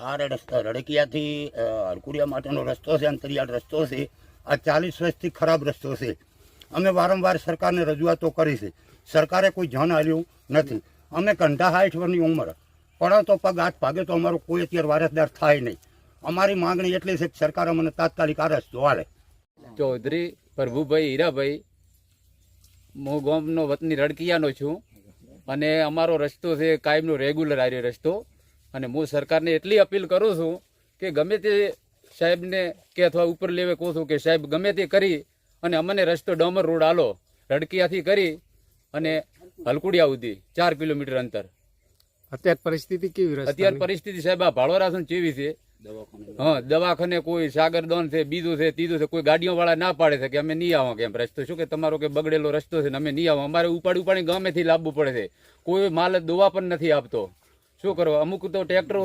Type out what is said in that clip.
આ રસ્તા રડકિયાથી હરકુડિયા માટેનો રસ્તો છે, અંતરિયાળ રસ્તો છે. આ 40 વર્ષથી ખરાબ રસ્તો છે. અમે વારંવાર સરકારને રજૂઆતો કરી છે. સરકારે કોઈ ધ્યાન આપ્યું નથી. અમે કંઠા 60 વર્ષની ઉંમર પડો તો પગ હાથ ભાગે તો અમારો કોઈ અત્યારે વારસદાર થાય નહીં. અમારી માંગણી એટલી છે કે સરકાર અમને તાત્કાલિક આ રસ્તો હાલે. ચૌધરી પ્રભુભાઈ હીરાભાઈ, હું ગામનો વતની રડકિયાનો છું અને અમારો રસ્તો છે કાયમનો રેગ્યુલર આર્યો રસ્તો. અને હું સરકારને એટલી અપીલ કરું છું કે ગમે તે સાહેબને કે અથવા ઉપર લેવે કહું છું કે સાહેબ ગમે તે કરી અને અમને રસ્તો ડામર રોડ આલો, રડકિયાથી કરી અને હલકુડિયા સુધી 4 કિલોમીટર અંતર. અત્યારે પરિસ્થિતિ કેવી રહે? અત્યારે પરિસ્થિતિ સાહેબ આ ભાળોરા કેવી છે? હા, દવાખાને કોઈ સાગરદોન છે, બીજું છે, ત્રીજું છે. કોઈ ગાડીઓ વાળા ના પાડે છે કે અમે નહીં આવો કેમ રસ્તો શું કે તમારો કે બગડેલો રસ્તો છે ને અમે નહીં આવો. અમારે ઉપાડી ગામેથી લાવવું પડે છે. કોઈ માલ દોવા પણ નથી આપતો. શું કરો? અમુક તો ટ્રેક્ટરો